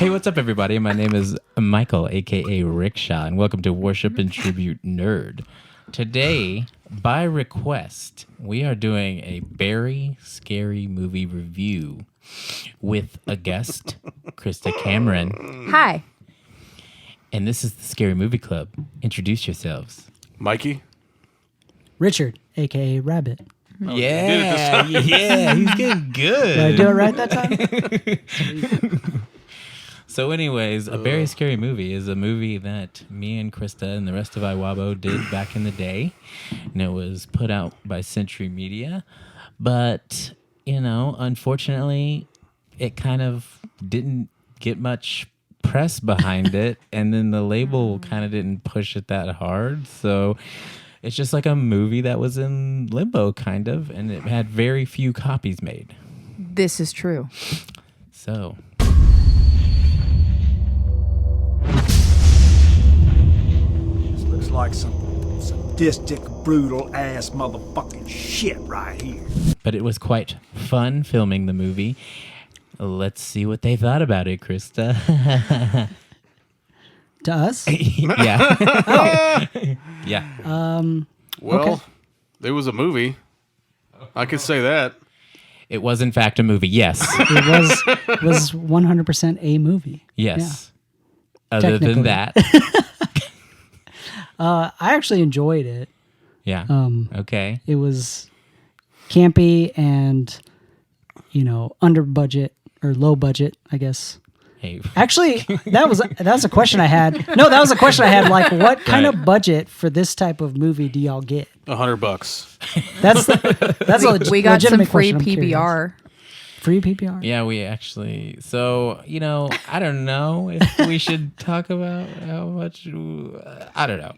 Hey, what's up, everybody? My name is Michael, Aka Rickshaw, and welcome to Worship and Tribute Nerd. Today, by request, we are doing a Beary Scary Movie review with a guest, Krysta Cameron. Hi. And this is the Scary Movie Club. Introduce yourselves. Mikey. Richard, a.k.a. Rabbit. Yeah, he's getting good. Did I do it right that time? So anyways, a Beary Scary Movie is a movie that me and Krysta and the rest of IWABO did back in the day. And it was put out by Century Media. But, you know, unfortunately, it kind of didn't get much press behind it. And then the label kind of didn't push it that hard. So it's just like a movie that was in limbo, kind of. And it had very few copies made. This is true. So... Looks like some sadistic, brutal ass motherfucking shit right here. But it was quite fun filming the movie. Let's see what they thought about it, Krysta. To us? Yeah. Yeah. Well, Okay. it was a movie. I could say that. It was, in fact, a movie. Yes. It was 100% a movie. Yes. Other than Technically. that. I actually enjoyed it. Yeah. Okay. It was campy and, you know, under budget or low budget, I guess. Hey. Actually, that was a question I had. No, that was a question I had. Like, what kind Right. of budget for this type of movie do y'all get? $100. That's a We got some legitimate free question, I'm curious. PBR. Free PPR? Yeah, we actually... So, you know, I don't know if we should talk about how much... I don't know.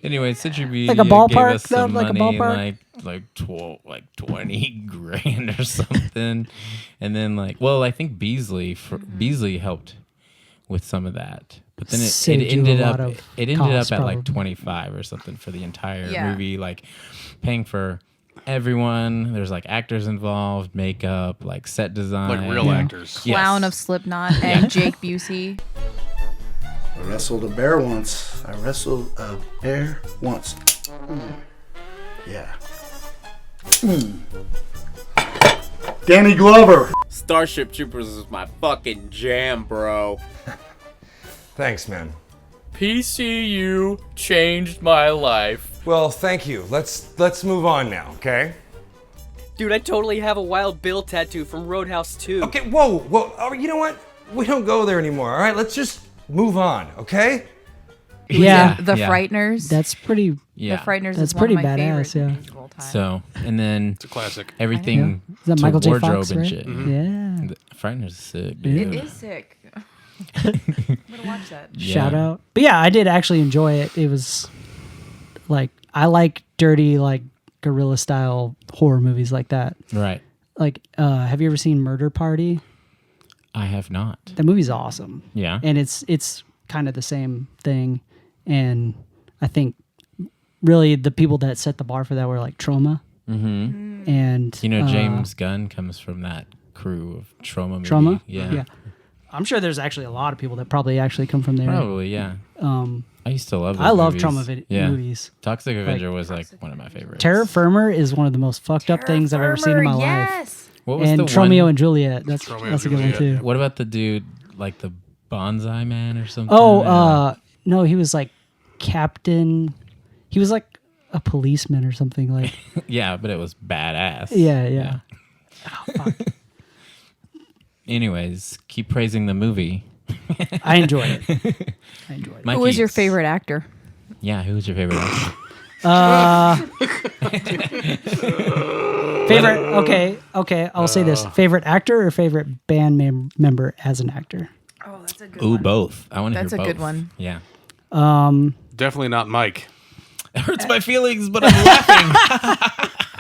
Anyway, Century Media Like a ballpark, gave us though? some Like a money, ballpark? like 20 grand or something. And then, like... Well, I think Beasley helped with some of that. But then it Saved you a ended lot up... of It ended costs, up at like probably. 25 or something for the entire Yeah. movie. Like, paying for... everyone, there's like actors involved, makeup, like set design, Like real actors. Yes. Clown of Slipknot and Jake Busey. I wrestled a bear once. Yeah. Danny Glover. Starship Troopers is my fucking jam, bro. Thanks, man. PCU changed my life. Well, thank you. Let's move on now, okay? Dude, I totally have a Wild Bill tattoo from Roadhouse 2. Okay, whoa. Oh, you know what? We don't go there anymore, all right? Let's just move on, okay? Yeah. The Yeah. Frighteners. That's pretty... Yeah. The Frighteners That's is one of pretty my badass, favorite yeah. movies of all time. So, and then It's a classic. everything Is that to Michael J. wardrobe Fox, and right? shit. Yeah. The Frighteners is sick, Yeah. dude. It is sick. I'm gonna watch that. Yeah. Shout out. But yeah, I did actually enjoy it. It was like, I like dirty, like guerrilla style horror movies like that. Right. Like, have you ever seen Murder Party? I have not. That movie's awesome. Yeah. And it's kind of the same thing. And I think really the people that set the bar for that were like Trauma. Mm-hmm. And You know, James Gunn comes from that crew of Trauma movie. Trauma. Yeah. I'm sure there's actually a lot of people that probably actually come from there. Probably, yeah. I used to love those I love movies. trauma Yeah. movies. Toxic Avenger was like one of my favorites. Terror Firmer is one of the most fucked up things I've ever seen in my life. Yes. What was And the Tromeo one? and Juliet. That's Romeo that's a and good one Juliet. too. What about the dude, like the Bonsai Man or something? Oh, no, he was like captain. He was like a policeman or something. Like, yeah, but it was badass. yeah. Oh, fuck. Anyways, keep praising the movie. I enjoyed it. Mikey, Who was your favorite actor? Yeah, who was your favorite actor? Favorite? Okay. I'll say this: favorite actor or favorite band member as an actor. Oh, that's a good Ooh, both. I want to hear That's both. a good one. Yeah. Definitely not Mike. It hurts my feelings, but I'm laughing.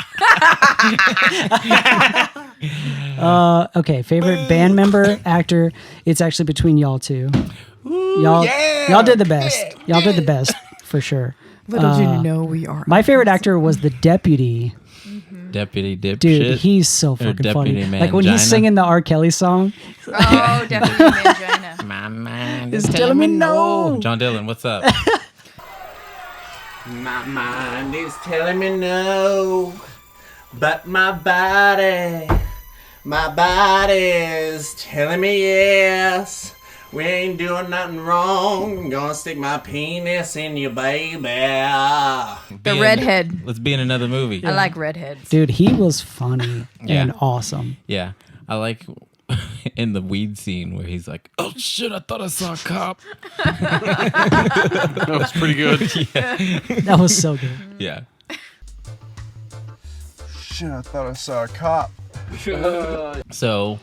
Okay, favorite band member, actor. It's actually between y'all two. Y'all did the best. Y'all did the best for sure. Little did you know we are. My favorite actor was the deputy. Deputy Dipshit. Dude, he's so fucking funny. Deputy Like when he's Mangina. singing the R. Kelly song. Oh, definitely Mangina. My mind is telling me no. John Dillon, what's up? My mind is telling me no, but my body's telling me yes. We ain't doing nothing wrong. I'm gonna stick my penis in you, baby. The redhead. Let's be in another movie. I like redheads. Dude, he was funny and awesome. Yeah. I like in the weed scene where he's like, oh shit, I thought I saw a cop. That was pretty good. Yeah. That was so good. Yeah. Shit, I thought I saw a cop. So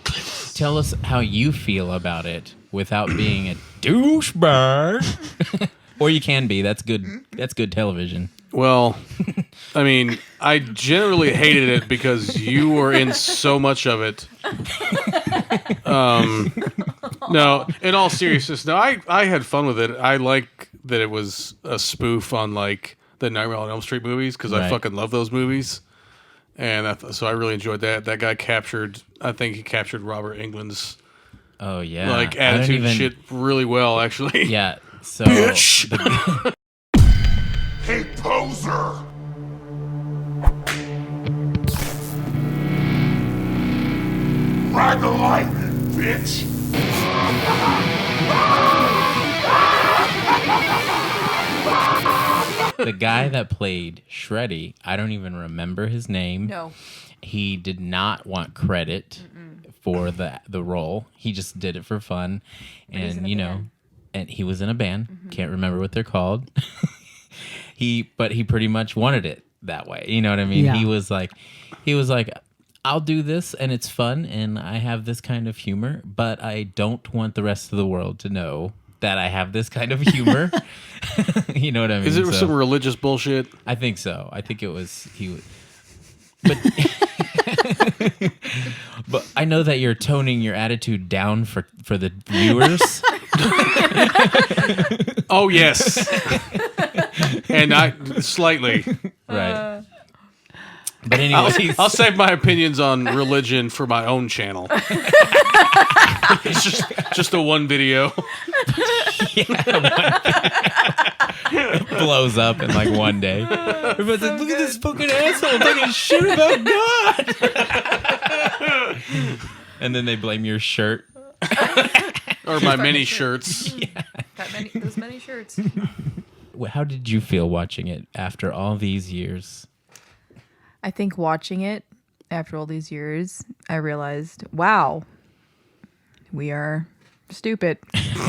tell us how you feel about it without being a douchebag. Or you can be. That's good. That's good television. Well, I mean, I generally hated it because you were in so much of it. No, in all seriousness, no, I had fun with it. I like that it was a spoof on like the Nightmare on Elm Street movies because I fucking love those movies, and so I really enjoyed that. That guy I think he captured Robert Englund's like attitude and shit really well, actually. Yeah. So, bitch. Hey, poser! Ride the lightning, bitch! The guy that played Shreddy, I don't even remember his name. No. He did not want credit for the role. He just did it for fun. And, you know, and he was in a band. Can't remember what they're called. But he pretty much wanted it that way. You know what I mean? Yeah. He was like, I'll do this and it's fun and I have this kind of humor, but I don't want the rest of the world to know that I have this kind of humor. You know what I mean? Is it some religious bullshit? I think so. I think it was but I know that you're toning your attitude down for the viewers. Oh yes. And I slightly. Right. But anyway, I'll save my opinions on religion for my own channel. It's just a one video. It blows up in like one day. Everybody's like, look at this fucking asshole talking shit about God. And then they blame your shirt. Or my many shirts. Yeah. Those many shirts. How did you feel watching it after all these years? I think watching it after all these years, I realized, wow, we are stupid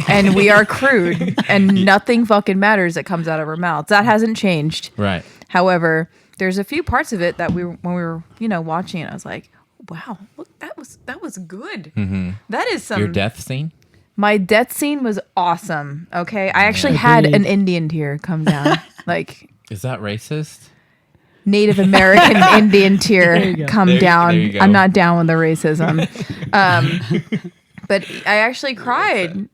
and we are crude and nothing fucking matters that comes out of our mouths. That hasn't changed. Right. However, there's a few parts of it that when we were, watching it, I was like, wow, look, that was good. Mm-hmm. That is some. Your death scene? My death scene was awesome. Okay. I actually had an Indian tear come down. Is that racist? Native American Indian tear come down. There you go. I'm not down with the racism. But I actually cried.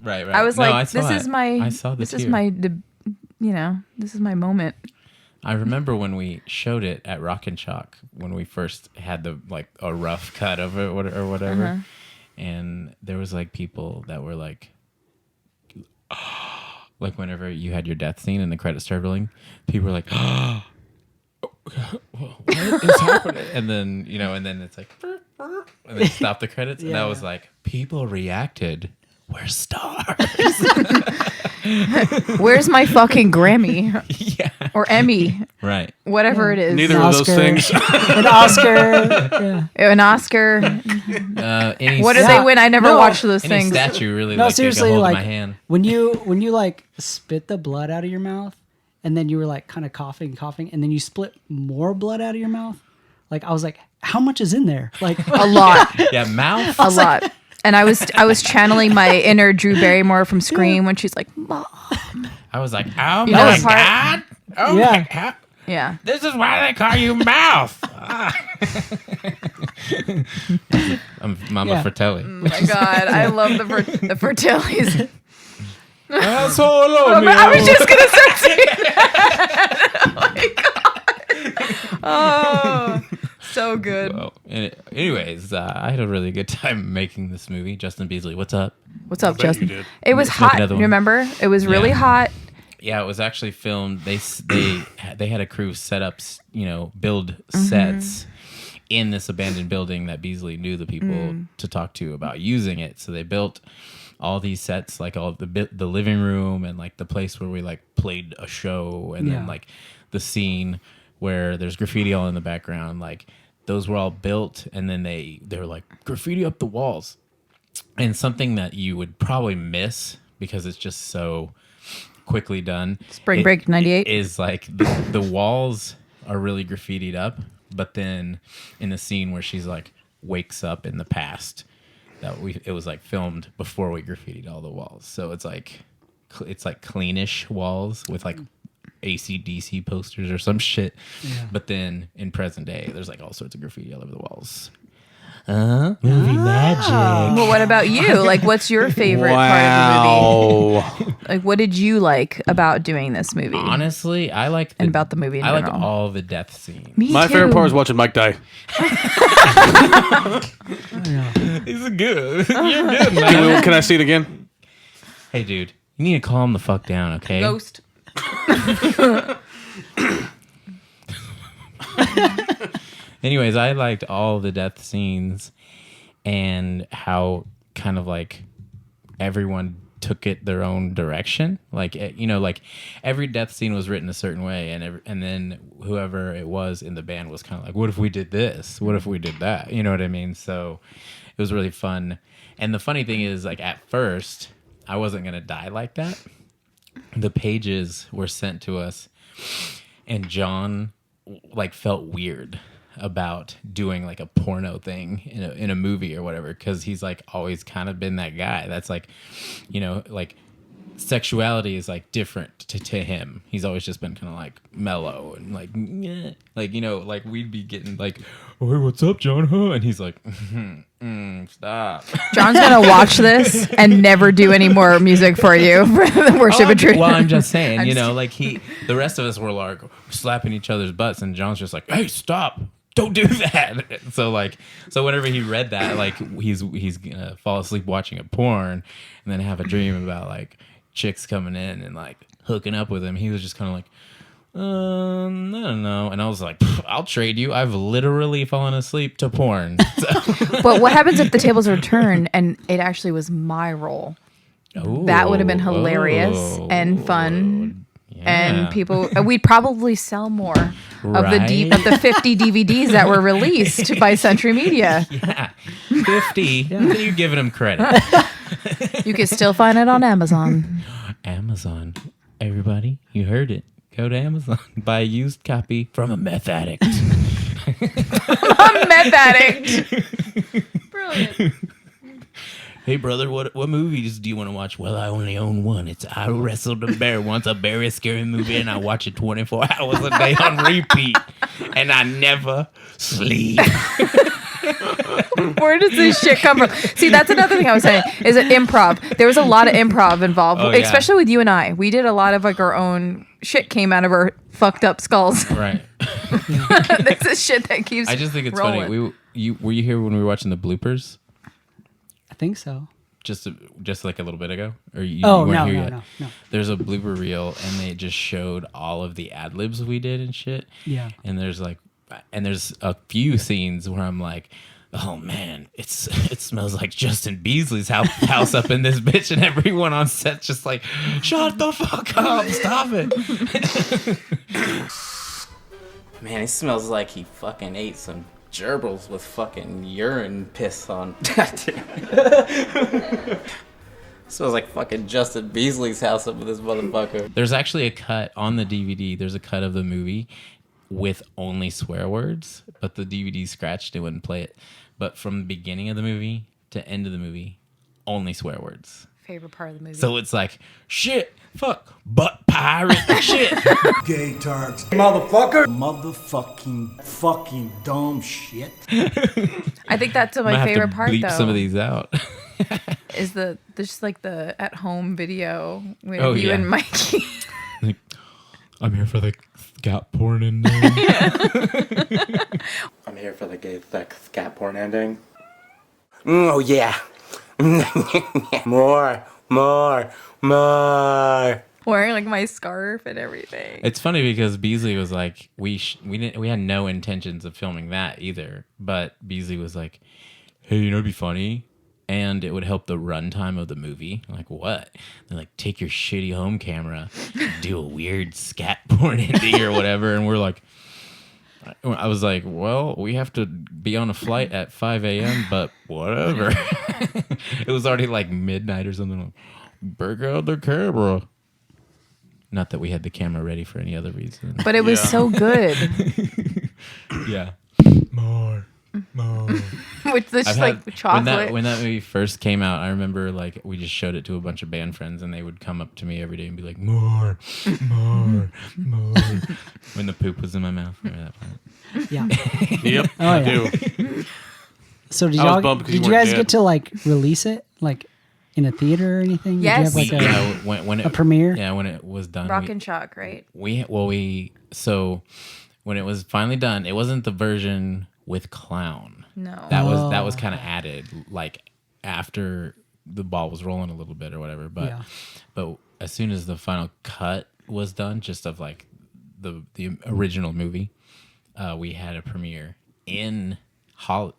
Right. I was like, this is my moment. I remember when we showed it at Rock and Chalk when we first had a rough cut of it or whatever, and there was people that were like whenever you had your death scene and the credits started rolling, people were like, oh, what is happening? And then and then it's like, and then stop the credits, and that was like, people reacted. We're stars. Where's my fucking Grammy? Yeah. Or Emmy? Right. Whatever it is. Neither of those things. An Oscar. Yeah. An Oscar. What did they win? I never watched those any things. Statue really seriously, get a hold of my hand. when you spit the blood out of your mouth and then you were kind of coughing and then you split more blood out of your mouth. I was like, how much is in there? A lot. Yeah, mouth. A lot. And I was channeling my inner Drew Barrymore from Scream when she's like, Mom. I was like, oh You know my that part? God. Oh my God. Yeah. This is why they call you Mouth. I'm Mama Yeah. Fratelli. Oh my god, I love the Fratellis. Asshole, I was just gonna start saying that. Oh my god. Oh, so good. Well, anyways, I had a really good time making this movie. Justin Beasley, what's up? What's up, bet you Justin? did. It was Let's make hot. another one. Remember? It was really Yeah. hot. Yeah, it was actually filmed. They had a crew set up, build sets in this abandoned building that Beasley knew the people to talk to about using it. So they built all these sets, like all the living room and like the place where we like played a show, and then like the scene where there's graffiti all in the background. Like those were all built, and then they were like graffiti up the walls. And something that you would probably miss because it's just so quickly done. Spring Break 98 is like the walls are really graffitied up, but then in the scene where she's like wakes up in the past, it was like filmed before we graffitied all the walls. So it's like cleanish walls with like AC/DC posters or some shit. Yeah. But then in present day, there's like all sorts of graffiti all over the walls. Movie magic. Well, what about you? Like, what's your favorite part of the movie? Like, what did you like about doing this movie? Honestly, I like about the movie in I like general. all the death scenes. My favorite part was watching Mike die. He's good. You're good, man. Can I see it again? Hey, dude, you need to calm the fuck down, okay? Ghost. Anyways, I liked all the death scenes and how kind of like everyone took it their own direction. Like, like every death scene was written a certain way, and then whoever it was in the band was kind of like, what if we did this? What if we did that? You know what I mean? So it was really fun. And the funny thing is, like, at first, I wasn't going to die like that. The pages were sent to us, and John like felt weird about doing like a porno thing in a movie or whatever, because he's like always kind of been that guy that's like, like sexuality is like different to him. He's always just been kind of like mellow and like, yeah. Like, like we'd be getting like, oh, hey, what's up, John? Huh? And he's like, stop. John's gonna watch this and never do any more music for you for the worship of truth. Well, I'm just saying, like the rest of us were like slapping each other's butts, and John's just like, hey, stop. Don't do that. So whenever he read that, like he's gonna fall asleep watching a porn and then have a dream about like chicks coming in and like hooking up with him. He was just kind of like, I don't know. And I was like, I'll trade you. I've literally fallen asleep to porn. But what happens if the tables are turned and it actually was my role? Ooh, that would have been hilarious and fun. And people, we'd probably sell more of the 50 DVDs that were released by Century Media. Yeah, 50. You're giving him credit. You can still find it on Amazon. Amazon, everybody, you heard it. Go to Amazon, buy a used copy from a meth addict. A meth addict. Brilliant. Hey, brother, what movies do you want to watch? Well, I only own one. It's I Wrestled a Bear Once, a Beary Scary Movie, and I watch it 24 hours a day on repeat. And I never sleep. Where does this shit come from? See, that's another thing I was saying, is it improv. There was a lot of improv involved, especially with you and I. We did a lot of like our own shit came out of our fucked up skulls. Right. This is shit that keeps I just think it's rolling. funny. Were you here when we were watching the bloopers? I think so. Just like a little bit ago? Or you No. There's a blooper reel, and they just showed all of the ad libs we did and shit. Yeah. And there's a few scenes where I'm like, oh man, it smells like Justin Beasley's house up in this bitch, and everyone on set just like, shut the fuck up, stop it. Man, it smells like he fucking ate some gerbils with fucking urine piss on. Smells like fucking Justin Beasley's house up with this motherfucker. There's actually a cut on the DVD. There's a cut of the movie with only swear words, but the DVD scratched. It wouldn't play it. But from the beginning of the movie to end of the movie, only swear words. Favorite part of the movie. So it's like, shit, Fuck. Butt pirate shit. Gay tarts. Motherfucker. Motherfucking fucking dumb shit. I think that's I my might have favorite to part, bleep though. some of these out. Is just like the at-home video with Oh, you yeah. and Mikey. Like, I'm here for the scat porn ending. I'm here for the gay thick scat porn ending. Oh, yeah. More. Wearing like my scarf and everything. It's funny because Beasley was like, we had no intentions of filming that either. But Beasley was like, hey, you know, it'd be funny, and it would help the runtime of the movie. I'm like, what? They're like, take your shitty home camera, do a weird scat porn ending or whatever, and we're like. I was like, well, we have to be on a flight at 5 a.m., but whatever. It was already like midnight or something. Like, break out the camera. Not that we had the camera ready for any other reason. But it was so good. Yeah. More. With this like chocolate. When that movie first came out, I remember like we just showed it to a bunch of band friends, and they would come up to me every day and be like, more. When the poop was in my mouth. Remember that part? Yeah. Yep, Oh, I yeah. do. So did I was y'all? bummed 'cause Did you you weren't guys dead. get to like release it like in a theater or anything? Yes. Did you have like when a premiere? Yeah, when it was done. Rock and Shock, right? So when it was finally done, it wasn't the version with clown. No. That was kind of added like after the ball was rolling a little bit or whatever. But but as soon as the final cut was done, just of like the original movie, we had a premiere in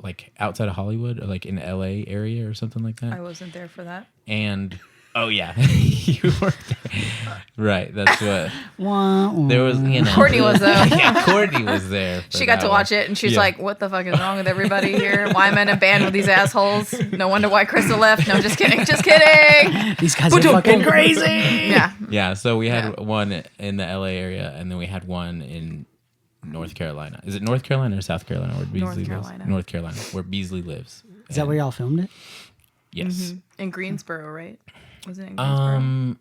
like outside of Hollywood, or like in LA area or something like that. I wasn't there for that. And oh yeah, you were there. Right. That's what there was. You know, Courtney was there. Yeah, Courtney was there. She got to watch it, and she's like, "What the fuck is wrong with everybody here? Why am I in a band with these assholes? No wonder why Krysta left. No, just kidding, just kidding. These guys are fucking crazy." Yeah, yeah. So we had one in the LA area, and then we had one in North Carolina. Is it North Carolina or South Carolina where Beasley lives? North Carolina, where Beasley lives. Is that where y'all filmed it? Yes. in Greensboro, right? Was it in Greensboro?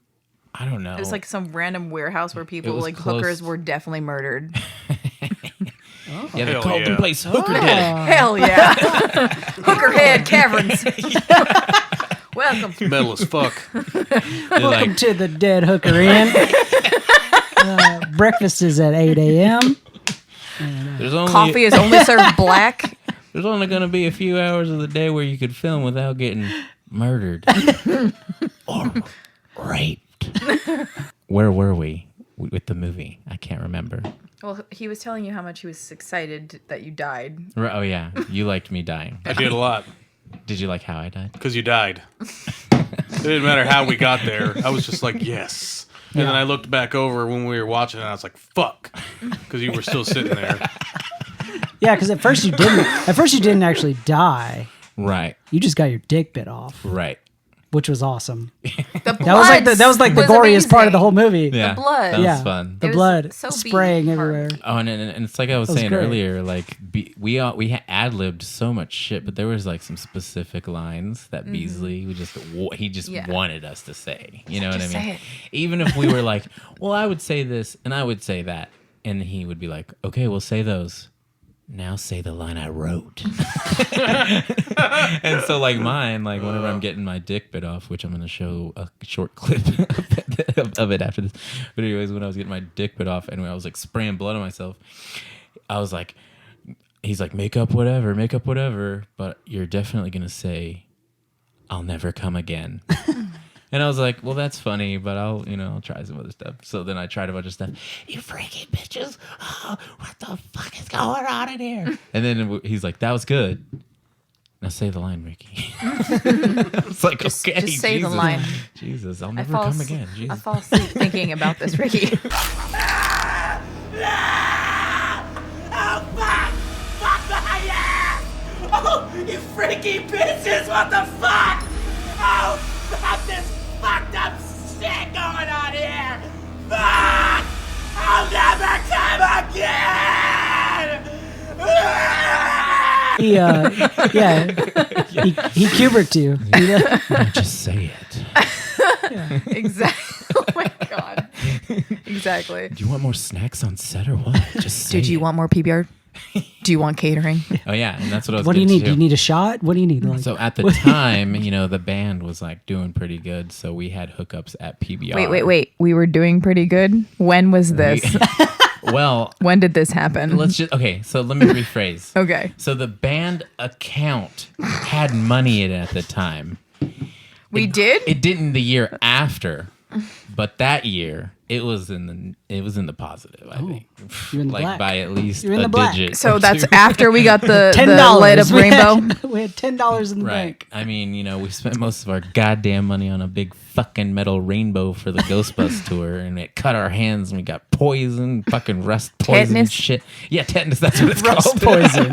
I don't know. It was like some random warehouse where people, was like close. hookers, were definitely murdered. Yeah, they Hell called yeah. the place Hookerhead. Hell yeah, Hookerhead Caverns. Welcome. Metal as fuck. Welcome to the Dead Hooker Inn. Breakfast is at 8 a.m. There's only Coffee is only served black. There's only going to be a few hours of the day where you could film without getting murdered or raped. Where were we with the movie? I can't remember. Well, he was telling you how much he was excited that you died. Oh yeah, you liked me dying. I did a lot. Did you like how I died? Because you died. It didn't matter how we got there. I was just like, yes. And then I looked back over when we were watching, and I was like, fuck. Because you were still sitting there. Yeah, because at first you didn't actually die. Right. You just got your dick bit off, Right. which was awesome. That was like the goriest part of the whole movie. Yeah. The blood. That was Yeah. fun. The It was blood so spraying beat everywhere. Oh, and it's like I was That was saying great. earlier, like we ad-libbed so much shit, but there was like some specific lines that Beasley he just Yeah. wanted us to say. You know what I Just mean? say it. Even if we were like, well, I would say this and I would say that, and he would be like, okay, we'll say those. Now say the line I wrote. And so like mine, like whenever I'm getting my dick bit off, which I'm going to show a short clip of it after this. But anyways, when I was getting my dick bit off and when I was like spraying blood on myself, I was like, he's like, make up whatever, but you're definitely going to say, I'll never come again. And I was like, well, that's funny, but I'll try some other stuff. So then I tried a bunch of stuff. You freaky bitches. Oh, what the fuck is going on in here? And then he's like, that was good. Now say the line, Ricky. It's like, okay. Just say the line. Jesus, I'll never come again. Jesus. I fall asleep thinking about this, Ricky. Oh, fuck! Fuck my ass! Oh, you freaky bitches, what the fuck? Oh, fuck this fucked up shit going on here! Fuck! I'll never come again! He Kubert to you. Just say it. Exactly. Oh my god. Exactly. Do you want more snacks on set or what? Just say Did you it. want more PBR? Do you want catering? Oh yeah, and that's what I was. What do you getting need? to. Do you need a shot? What do you need? Like, So at the time, the band was like doing pretty good, so we had hookups at PBR. Wait. We were doing pretty good. When was this? Well, When did this happen? So let me rephrase. Okay. So the band account had money in it at the time. We did? It didn't the year after, but that year it was in the positive. I think, you're in the like black. by at least You're in a the black. digit. So or that's two. after we got the $10 light up rainbow. We had $10 in the Right. bank. I mean, we spent most of our goddamn money on a big fucking metal rainbow for the Ghostbusters tour, and it cut our hands, and we got poison, fucking rust poison Tetanus? shit. Yeah, tetanus. That's what it's Rust called. poison.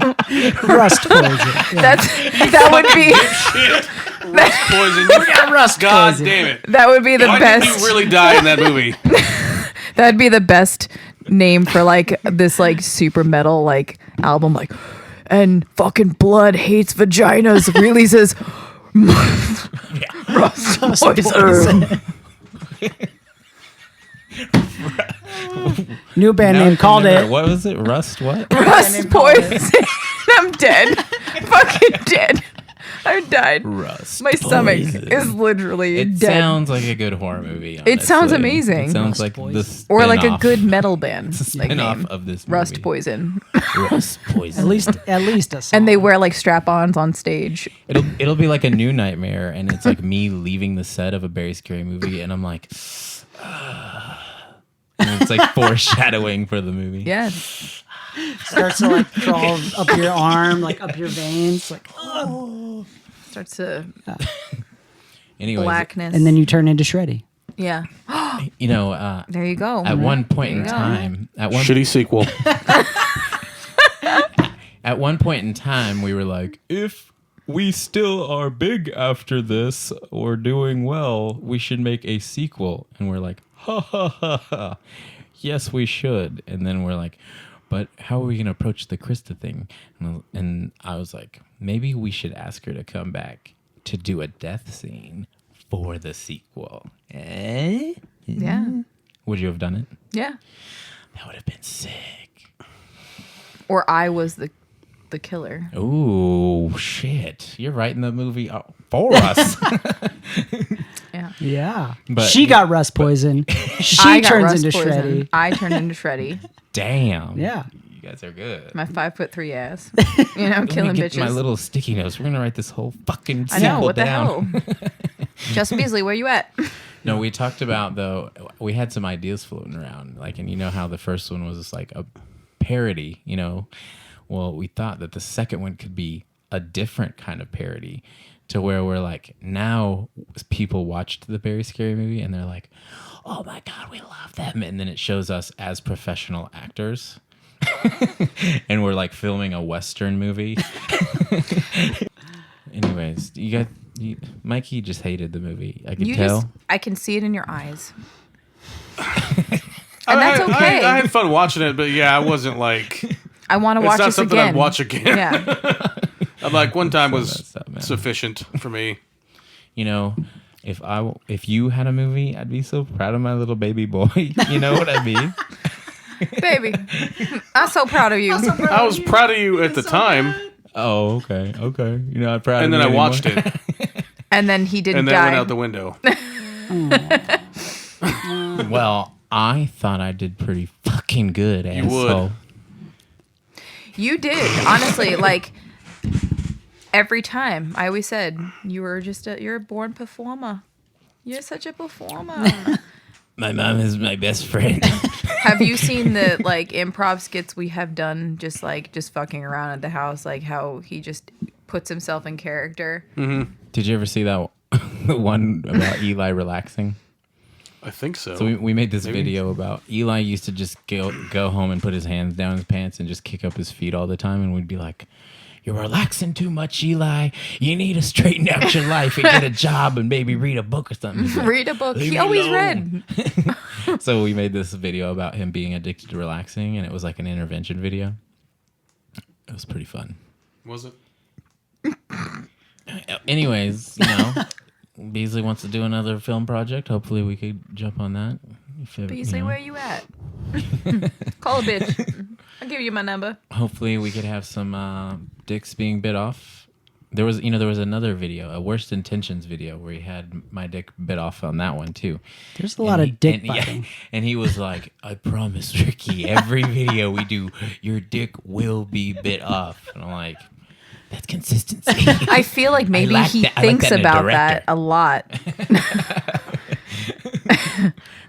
Rust poison. Yeah. That would be Rust poison. Rust God poison. damn it. that would be the Why best. did you really die in that movie? That'd be the best name for like this like super metal like album like and fucking blood hates vaginas releases rust poison. New band Now I name called remember. it. What was it? Rust what? Rust poison. I'm dead. Fucking dead. I died. Rust. My stomach poison. is literally It dead. sounds like a good horror movie. It sounds honestly. amazing. It sounds Rust like poison. this, or like a good metal band It's a like spin-off name. of this Rust movie. Poison. Rust poison. At least a song. And they wear like strap-ons on stage. It'll be like a new nightmare, and it's like me leaving the set of a Beary Scary Movie, and I'm like, and it's like foreshadowing for the movie. Yes. starts to like crawl up your arm, like up your veins, like Starts to Anyways, blackness. and then you turn into Shreddy. Yeah. there you go. At one point in There you go. time, Shitty sequel. at one point in time, we were like, if we still are big after this or doing well, we should make a sequel. And we're like, ha ha ha ha. Yes, we should. And then we're like, but how are we going to approach the Krysta thing? And I was like, maybe we should ask her to come back to do a death scene for the sequel. Yeah. Would you have done it? Yeah. That would have been sick. Or I was the killer. Oh, shit. You're writing the movie for us. Yeah. But- she got rust poison. She I got turns rust into poison. Shreddy. I turned into Shreddy. Damn. Yeah. You guys are good. My 5'3" ass. Let Killing me get bitches. my little sticky notes. We're going to write this whole fucking I sequel know, what down. the hell? Justin Beasley, where you at? No, we talked about, though, we had some ideas floating around. Like, and you know how the first one was like a parody, Well, we thought that the second one could be a different kind of parody to where we're like, now people watched the Beary Scary Movie and they're like, oh my God, we love them. And then it shows us as professional actors. And we're like filming a Western movie. Anyways, Mikey just hated the movie. I could tell. I can see it in your eyes. And that's okay. I had fun watching it, but yeah, I wasn't like. I want to watch It's not this something again. I'd watch again. Yeah. I'm like, one time was messed up, man. sufficient for me. If you had a movie, I'd be so proud of my little baby boy. You know what I mean? Baby, I'm so proud of you. I was proud of you at the time, Oh, okay. You're not proud and of then me I watched anymore? it, And then he didn't and then die. went out the window. Well, I thought I did pretty fucking good, You would. asshole. You did, honestly. Like every time, I always said you're a born performer. You're such a performer. My mom is my best friend. Have you seen the like improv skits we have done? Just fucking around at the house, like how he just puts himself in character. Mm-hmm. Did you ever see that the one about Eli relaxing? I think so. So we made this Maybe. video about Eli used to just go home and put his hands down his pants and just kick up his feet all the time, and we'd be like, "You're relaxing too much, Eli. You need to straighten out your life and get a job and maybe read a book or something." He's like, Read a book. "Leave He me always alone." read. So we made this video about him being addicted to relaxing, and it was like an intervention video. It was pretty fun. Was it? Anyways, Beasley wants to do another film project. Hopefully we could jump on that. Beasley, where you at? Call a bitch. I'll give you my number. Hopefully we could have some dicks being bit off. There was another video, a worst intentions video, where he had my dick bit off on that one too. There's a lot of dick biting. Yeah, and he was like, "I promise, Ricky, every video we do, your dick will be bit off." And I'm like, "That's consistency." I feel like maybe he thinks about that a lot.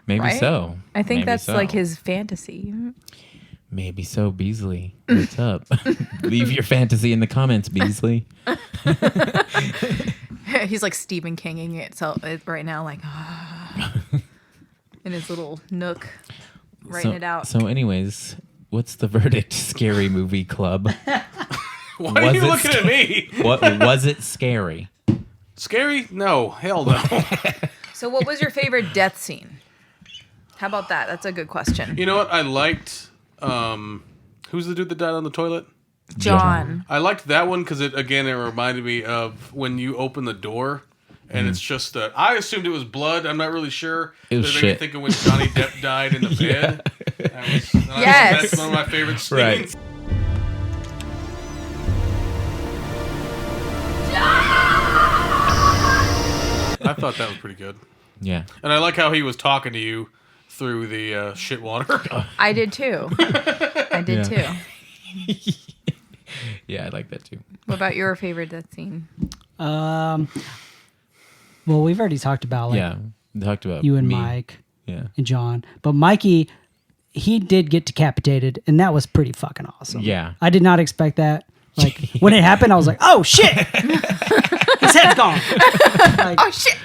Maybe right? so. I think Maybe that's so. like his fantasy. Maybe so, Beasley. What's up? Leave your fantasy in the comments, Beasley. He's like Stephen Kinging it right now, like in his little nook, writing it out. So, anyways, what's the verdict, Scary Movie Club? Why are you looking at me? What was it scary? Scary? No, hell no. So, what was your favorite death scene? How about that? That's a good question. You know what? I liked. Who's the dude that died on the toilet? John. I liked that one because it reminded me of when you open the door and it's just I assumed it was blood. I'm not really sure. It was but it made shit. me think of when Johnny Depp died in the bed. Yes. That's one of my favorite scenes. Right. I thought that was pretty good. Yeah. And I like how he was talking to you through the shit water. I did too. I did too. Yeah, I like that too. What about your favorite death scene? Well, we've already talked about talked about you and me. Mike, Yeah. and John, but Mikey, he did get decapitated, and that was pretty fucking awesome. Yeah. I did not expect that. Like when it happened, I was like, "Oh shit, his head's gone." Like, Oh shit!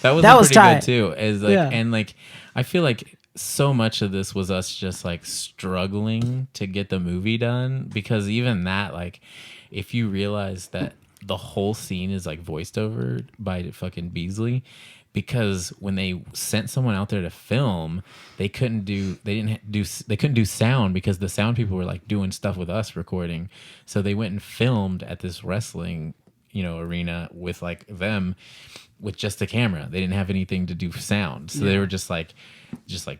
That was That was pretty tight. good too. Yeah. And like I feel like so much of this was us just like struggling to get the movie done, because even that, like, if you realize that the whole scene is like voiced over by fucking Beasley, because when they sent someone out there to film, they couldn't do sound because the sound people were like doing stuff with us recording. So they went and filmed at this wrestling, arena with like them with just the camera. They didn't have anything to do sound. So they were just like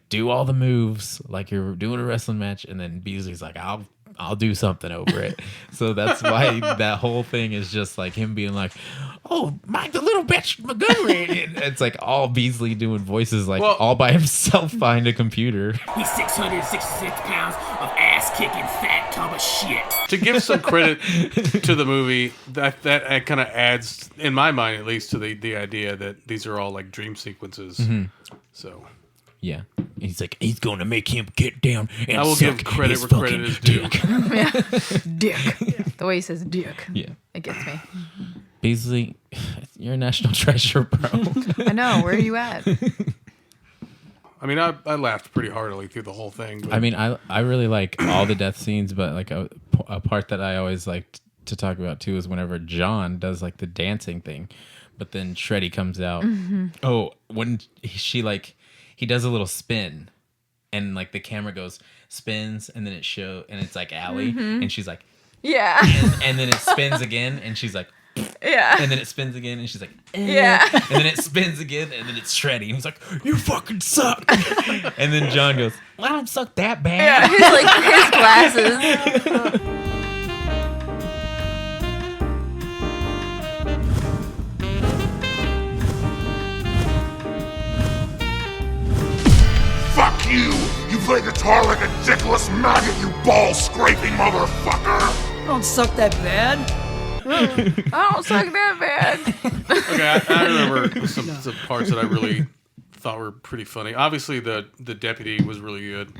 do all the moves like you're doing a wrestling match, and then Beasley's like, I'll do something over it. So that's why that whole thing is just like him being like, "Oh, Mike, the little bitch, Montgomery." It's like all Beasley doing voices like all by himself behind a computer. He's 666 pounds of ass-kicking fat tub of shit. To give some credit to the movie, that kind of adds, in my mind at least, to the idea that these are all like dream sequences. Mm-hmm. So yeah, he's like, he's gonna make him get down and I will suck give credit his where credit is due. Dick. The way he says dick. Yeah, It gets me. Beasley, you're a national treasure, bro. I know. Where are you at? I mean, I laughed pretty heartily through the whole thing. But I mean, I really like all the death scenes, but like a part that I always like to talk about too is whenever John does like the dancing thing, but then Shreddy comes out. Mm-hmm. Oh, when he does a little spin, and like the camera spins, and then it's like Allie, and she's like, Yeah. and then it spins again, and she's like, Yeah. and then it spins again, and she's like, Yeah. and then it spins again, and then it's Shreddy, and he's like, "You fucking suck." And then John goes, "Well, I don't suck that bad." Yeah. He's like his glasses. Fuck you! You play guitar like a dickless maggot, you ball-scraping motherfucker! I don't suck that bad. I don't suck that bad. okay, I remember some parts that I really thought were pretty funny. Obviously, the deputy was really good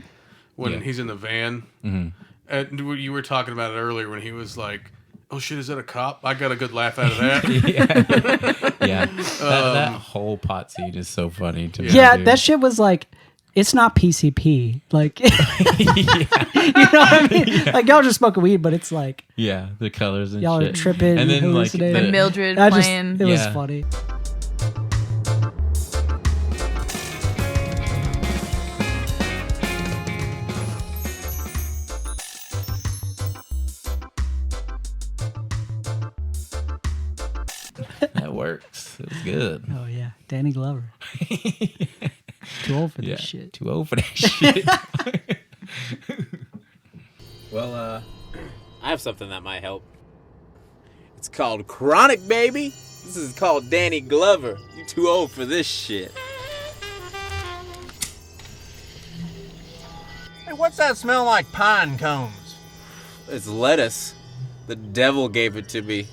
when he's in the van. Mm-hmm. And you were talking about it earlier when he was like, "Oh shit, is that a cop?" I got a good laugh out of that. Yeah. That whole pot scene is so funny to me. Yeah, dude. that shit was like, it's not PCP. Like, you know what I mean? Yeah. Like, y'all just smoking weed, but it's like, Yeah, the colors and y'all shit. are tripping. And then like hallucinating. And Mildred That just- playing. it was Yeah. funny. that works. It was good. Oh yeah, Danny Glover. Too old for this shit. Too old for that shit. Well, I have something that might help. It's called Chronic, baby. This is called Danny Glover. You too old for this shit. Hey, what's that smell like pine cones? It's lettuce. The devil gave it to me.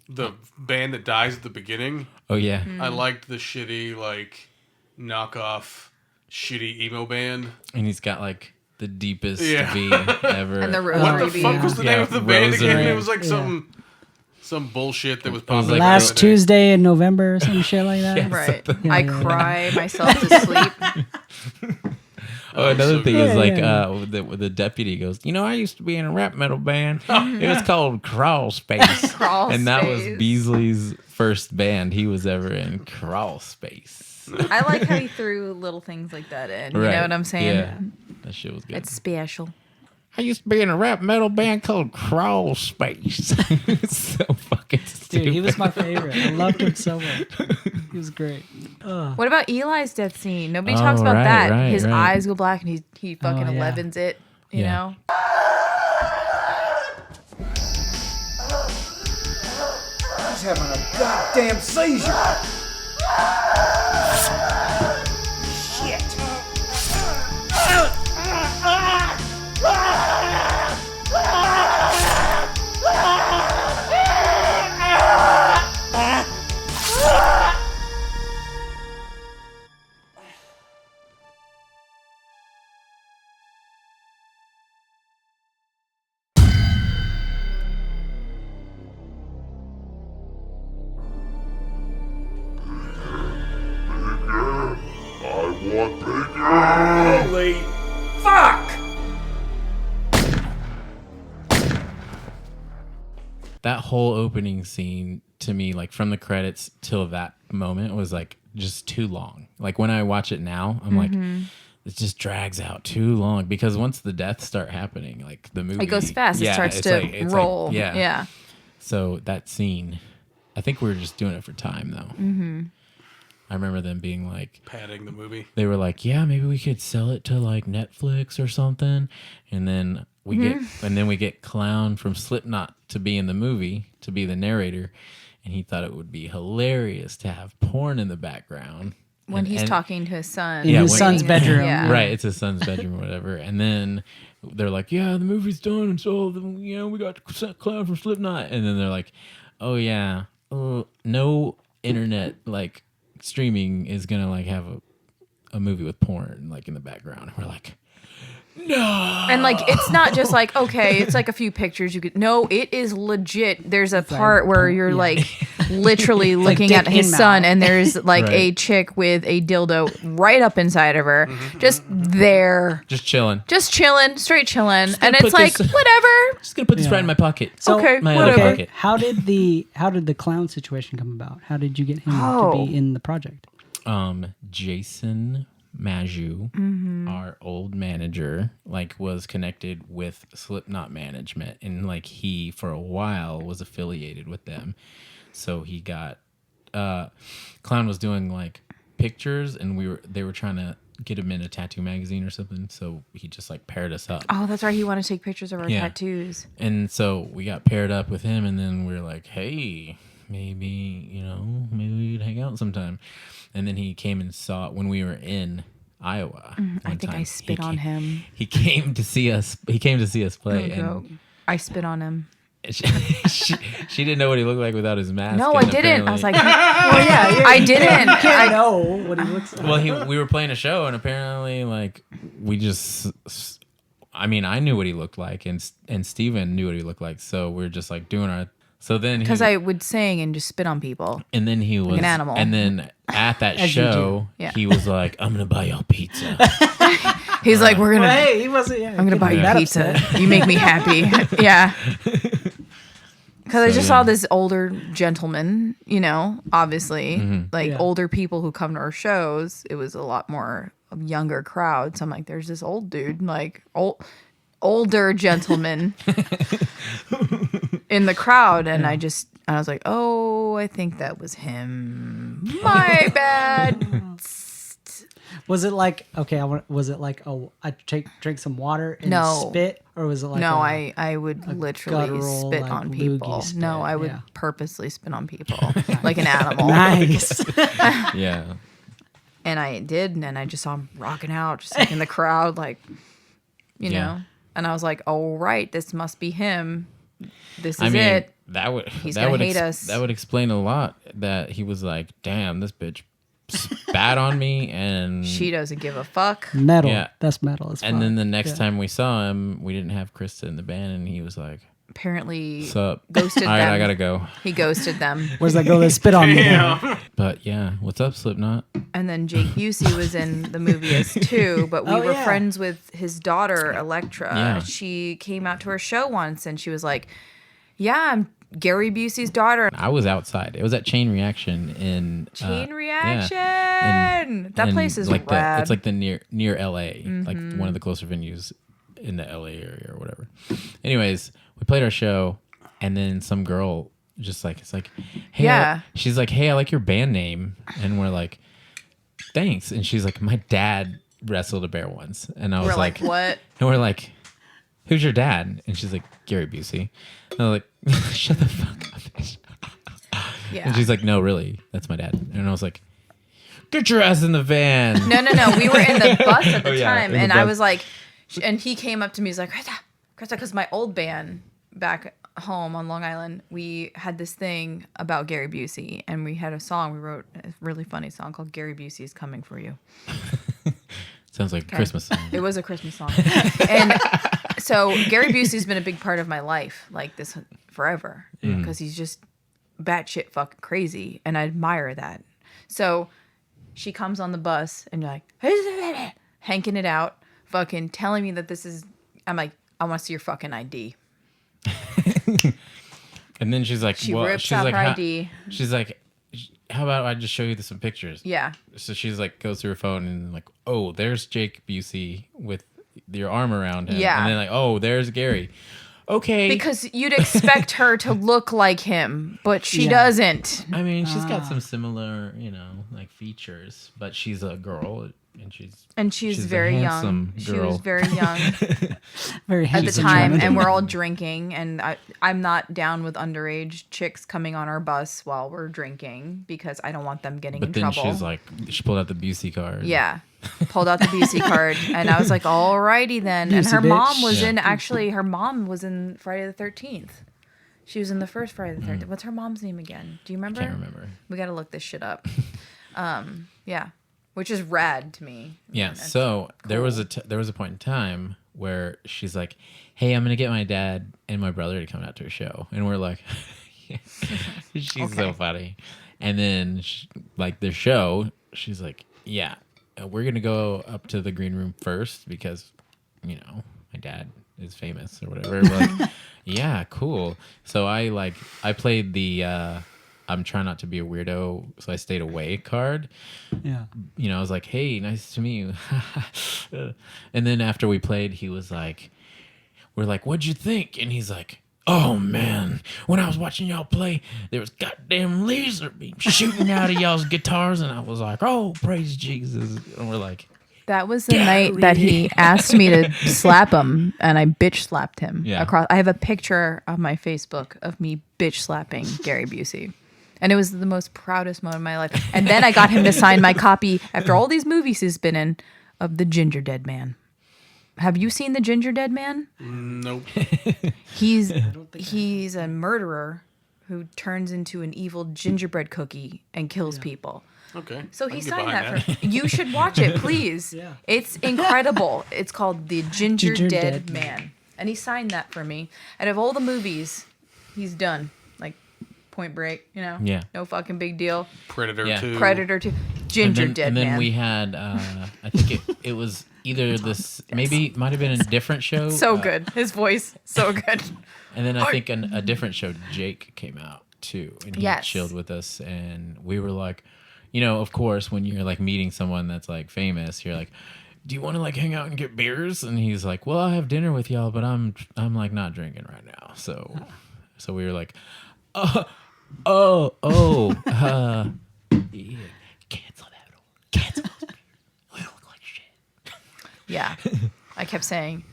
The band that dies at the beginning. Oh yeah. I liked the shitty knockoff shitty emo band. And he's got the deepest V ever. And the What the fuck was the name of the band again? It was some bullshit that was popular. Last Tuesday in November or some shit like that. Right. I cry myself to sleep. Oh, another thing is the deputy goes, I used to be in a rap metal band. It was called Crawl Space. Crawl and that Space. was Beasley's first band he was ever in, Crawl Space. I like how he threw little things like that in. You know what I'm saying? Yeah. That shit was good. It's special. I used to be in a rap metal band called Crawl Space. It's so fucking stupid. Dude, he was my favorite. I loved him so much. He was great. What about Eli's death scene? Nobody talks about that. His eyes go black and he fucking 11s it, you know? He's having a goddamn seizure. Shit. Holy fuck! That whole opening scene to me, from the credits till that moment, was just too long. When I watch it now, I'm it just drags out too long because once the deaths start happening, the movie, It goes fast. It starts to roll. Yeah. So that scene, I think we were just doing it for time though. Mm-hmm. I remember them being padding the movie. They were maybe we could sell it to Netflix or something, and then we get Clown from Slipknot to be in the movie, to be the narrator, and he thought it would be hilarious to have porn in the background when he's talking to his son. In his son's bedroom. Yeah. Right, it's his son's bedroom or whatever. And then they're like, yeah, the movie's done, and so we got Clown from Slipknot. And then they're like, oh yeah, no internet streaming is gonna have a movie with porn in the background. And we're like, no. And it's not just okay, it's a few pictures you could. No, it is legit. There's a part where you're literally looking at his son, and there's a chick with a dildo right up inside of her, just there, just chilling, straight chilling, and it's whatever. Just gonna put this right in my pocket. So, okay, my whatever. other pocket. How did the clown situation come about? How did you get him to be in the project? Jason Maju, our old manager, was connected with Slipknot management, and he for a while was affiliated with them. So he got Clown was doing pictures, and they were trying to get him in a tattoo magazine or something. So he just paired us up. Oh, that's right. He wanted to take pictures of our tattoos. And so we got paired up with him, and then we were like, hey, maybe we could hang out sometime. And then he came and saw it when we were in Iowa. I think I spit on him. He came to see us. He came to see us play, and I spit on him. She didn't know what he looked like without his mask. No, I didn't. I was like, well, yeah, I didn't. I know what he looks like. Well, we were playing a show, and apparently, we just. I mean, I knew what he looked like, and Steven knew what he looked like. So we're just doing our. So then, because I would sing and just spit on people, and then he was an animal. And then at that show, he was like, "I'm gonna buy y'all pizza." He's like, "We're gonna." Hey, he wasn't. Yeah, I'm gonna buy you pizza. You make me happy. Yeah. Because I just saw this older gentleman, obviously, older people who come to our shows. It was a lot more younger crowd. So I'm like, there's this old dude, older gentleman in the crowd, and I And I was like, oh, I think that was him. My bad. Was it like was it like I drink some water and No. spit, or was it like no? I would literally guttural, spit like, on loogie people. spit, No, I would yeah. purposely spit on people like an animal. Nice. Yeah. And I did, and I just saw him rocking out, just like in the crowd, like, you know. And I was like, "Oh right, this must be him. This is it." He's gonna hate us. That would explain a lot. That he was like, "Damn, this bitch spat on me," and She doesn't give a fuck. Metal. Yeah. That's metal as fuck. And then the next time we saw him, we didn't have Krysta in the band, and he was like, Apparently, "What's up? ghosted All right, them. I gotta go." He ghosted them. Where's that girl that spit on me? But yeah, what's up, Slipknot? And then Jake Busey was in the movie as too, but we Oh, were yeah. friends with his daughter, Electra. Yeah. She came out to our show once, and she was like, "Yeah, I'm Gary Busey's daughter." I was outside. It was at Chain Reaction in Chain yeah, Reaction. That place is like rad. it's like the near LA, like one of the closer venues in the LA area or whatever. Anyways, we played our show, and then some girl just like, it's like, hey, Yeah. she's like, hey, I like your band name, and we're like, thanks. And she's like, my dad wrestled a bear once, and I was We're like, what? And we're like, who's your dad? And she's like, Gary Busey. And I was like, shut the fuck up, bitch. Yeah. And she's like, no, really, that's my dad. And I was like, get your ass in the van. No. We were in the bus at the Oh, yeah, time, in the and I bus. was like, and he came up to me. He's like, Krysta, because my old band back home on Long Island, we had this thing about Gary Busey, and we had a song. We wrote a really funny song called "Gary Busey's Coming for You." Sounds like a Christmas song. It was a Christmas song, and so Gary Busey's been a big part of my life, like this forever, because he's just batshit fucking crazy, and I admire that. So she comes on the bus, and you're like, hanking it out, fucking telling me that this is. I'm like, I want to see your fucking ID. And then she's like, She well, rips she's out like, her ID. She's like, how about I just show you some pictures? Yeah. So she's like, goes through her phone and like, oh, there's Jake Busey with your arm around him. Yeah. And then like, oh, there's Gary. Okay. Because you'd expect her to look like him, but she doesn't. I mean, she's got some similar, like features, but she's a girl and she's a very young. handsome She girl. was very young Very at handsome. the time, woman. and we're all drinking, and I'm not down with underage chicks coming on our bus while we're drinking because I don't want them getting But in then trouble. she's like, she pulled out the Busey card. Yeah. Pulled out the Busey card, and I was like, alrighty then. And Busey her mom bitch. was Yeah. her mom was in Friday the 13th. She was in the first Friday the 13th. What's her mom's name again? Do you remember? Can't remember. We got to look this shit up. Yeah. Which is rad to me. Yeah. That's So there was cool. there was a point in time where she's like, "Hey, I'm gonna get my dad and my brother to come out to a show," and we're like, "She's so funny." And then like the show, she's like, "Yeah, we're gonna go up to the green room first because, my dad is famous or whatever." We're like, "Yeah, cool." So I played the. I'm trying not to be a weirdo, so I stayed away card. Yeah. I was like, hey, nice to meet you. And then after we played, he was like, we're like, what'd you think? And he's like, oh, man, when I was watching y'all play, there was goddamn laser beams shooting out of y'all's guitars. And I was like, oh, praise Jesus. And we're like, That was the night that he asked me to slap him, and I bitch slapped him. Yeah. I have a picture on my Facebook of me bitch slapping Gary Busey. And it was the most proudest moment of my life. And then I got him to sign my copy, after all these movies he's been in, of The Gingerdead Man. Have you seen The Gingerdead Man? Nope. He's a murderer who turns into an evil gingerbread cookie and kills people. Okay. So I he can get signed behind that for you. Should watch it, please. Yeah. It's incredible. It's called The Gingerdead Gingerdead Man. And he signed that for me. Out of all the movies he's done, like Point Break, Yeah. no fucking big deal. Predator Yeah. 2. Predator 2, Gingerdead and then Man. we had, I think it was either this, maybe it might have been a different show. So good. His voice, so good. And then I think a different show, Jake, came out too. And he Yes. chilled with us. And we were like, of course, when you're like meeting someone that's like famous, you're like, do you want to like hang out and get beers? And he's like, well, I'll have dinner with y'all, but I'm like not drinking right now. So we were like, Yeah. Cancel that. Cancel. We look like shit. Yeah. I kept saying,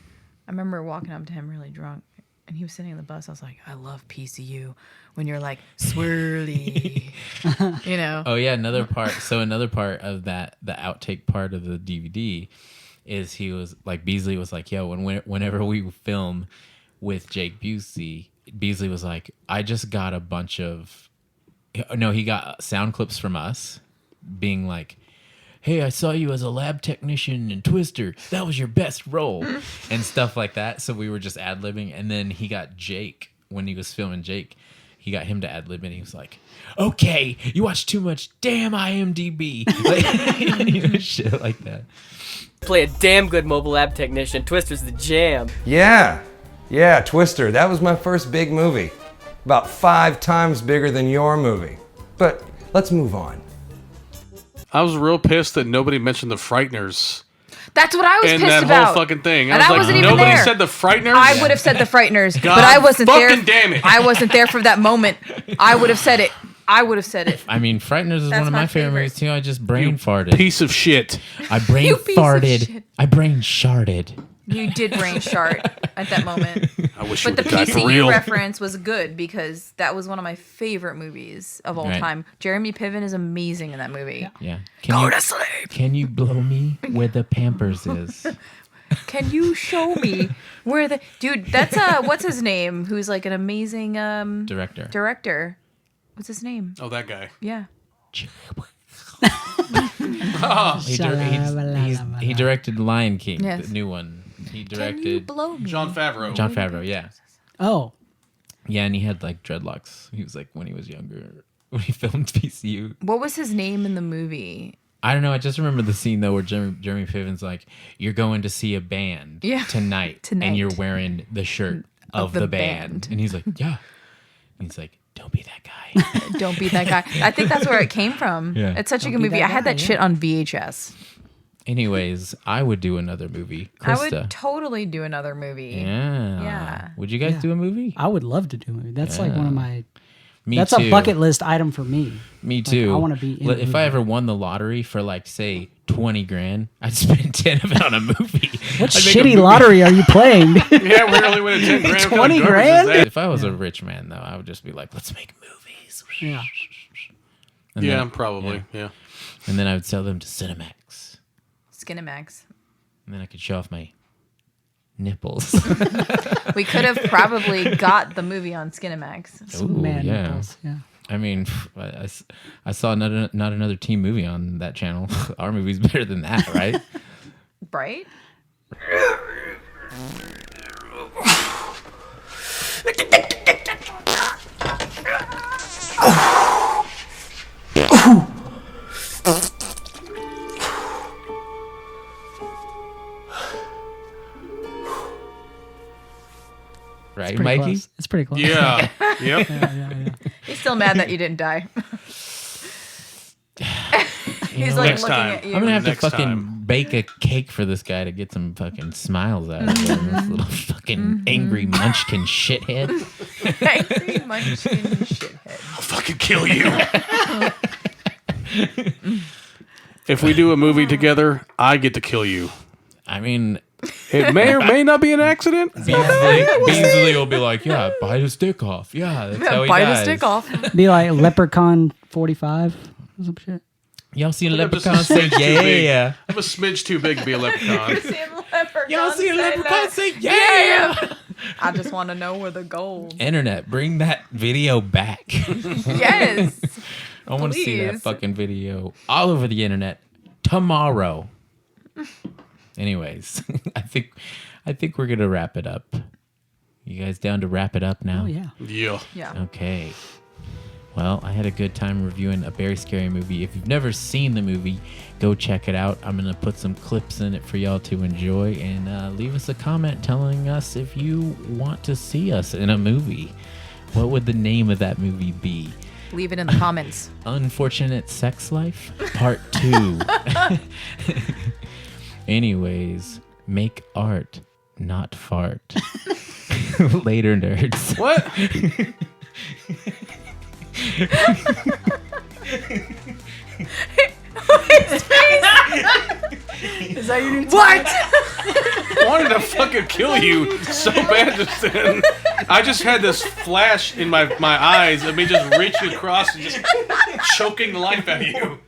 I remember walking up to him really drunk, and he was sitting in the bus. I was like, I love PCU when you're like, swirly, you know? Oh, yeah. Another part of that, the outtake part of the DVD is he was like, Beasley was like, yo, whenever we film with Jake Busey, Beasley was like, I just got a bunch of, he got sound clips from us being like, hey, I saw you as a lab technician in Twister. That was your best role. And stuff like that. So we were just ad-libbing. And then he got Jake, when he was filming Jake, he got him to ad-lib, and he was like, okay, you watch too much damn IMDb. Like, shit like that. Play a damn good mobile lab technician. Twister's the jam. Yeah, Twister. That was my first big movie. About 5 times bigger than your movie. But let's move on. I was real pissed that nobody mentioned the Frighteners. That's what I was pissed about. And that whole fucking thing. And I was wasn't like, even nobody there. said the Frighteners? I would have said the Frighteners, God but I wasn't there. fucking damn it. I wasn't there for that moment. I would have said it. I mean, Frighteners is That's one of my my favorite movies too. I just brain farted. Piece of shit. I brain You piece of farted. shit. I brain sharted. You did brain shart at that moment. I wish But the you would die for PCU real. reference was good because that was one of my favorite movies of all Right. time. Jeremy Piven is amazing in that movie. Yeah. Go to sleep. Can you blow me where the Pampers is? Can you show me where the dude? That's what's his name? Who's like an amazing director. What's his name? Oh, that guy. Yeah. He directed Lion King, Yes. the new one. He Can you directed blow me? Jon Favreau. Jon Favreau, yeah. Oh. Yeah, and he had like dreadlocks. He was like when he was younger, when he filmed PCU. What was his name in the movie? I don't know. I just remember the scene though where Jeremy Piven's like, "You're going to see a band tonight, and you're wearing the shirt of the band." And he's like, "Yeah." And he's like, "Don't be that guy." Don't be that guy. I think that's where it came from. Yeah. It's such a Don't good be movie. that I had guy, that yeah. shit on VHS. Anyways, I would do another movie. I Krista. would totally do another movie. Yeah. Yeah. Would you guys do a movie? I would love to do a movie. That's like one of my. Me that's too. a bucket list item for me. Me Like, too. I want to be in a If movie. I ever won the lottery for like say 20 grand, I'd spend 10 of it on a movie. What I'd make a shitty movie. lgrand are you playing? Yeah, we really win 10 grand. 20 grand? If I was a rich man though, I would just be like, let's make movies. Yeah. And Yeah, then- probably. Yeah. And then I would sell them to Cinemax. Skinemax. And then I could show off my nipples. We could have probably got the movie on Skinemax. Ooh, Man yeah. nipples, yeah. I mean, I saw not another teen movie on that channel. Our movie's better than that, right? Right? Right, It's pretty Mikey? close. It's pretty close. Yeah. Yep. Yeah. He's still mad that you didn't die. He's know, like next looking time. at you. I'm gonna have to Next fucking time. bake a cake for this guy to get some fucking smiles out of him. This little fucking angry munchkin shithead. Angry munchkin shithead. I'll fucking kill you. If we do a movie together, I get to kill you. I mean, It may or may not be an accident. Beasley will be like, "Yeah, bite his dick off." Yeah, that's how he Bite dies. his dick off. Be like Leprechaun 45 or some shit. Y'all seen I'm Leprechaun just a say smidge too big. yeah? I'm a smidge too big to be a leprechaun. Y'all see a leprechaun say yeah? I just want to know where the gold. Internet, bring that video back. Yes. I want to see that Please. fucking video all over the internet tomorrow. Anyways, I think we're gonna wrap it up. You guys down to wrap it up now? Oh, yeah. Yeah. Yeah. Okay. Well, I had a good time reviewing a Beary Scary Movie. If you've never seen the movie, go check it out. I'm going to put some clips in it for y'all to enjoy, and leave us a comment telling us if you want to see us in a movie. What would the name of that movie be? Leave it in the comments. Unfortunate Sex Life Part 2. Anyways, make art, not fart. Later, nerds. What? Is that your new What? I wanted to fucking kill you so bad just then. I just had this flash in my eyes of me just reaching across and just choking the life out of you.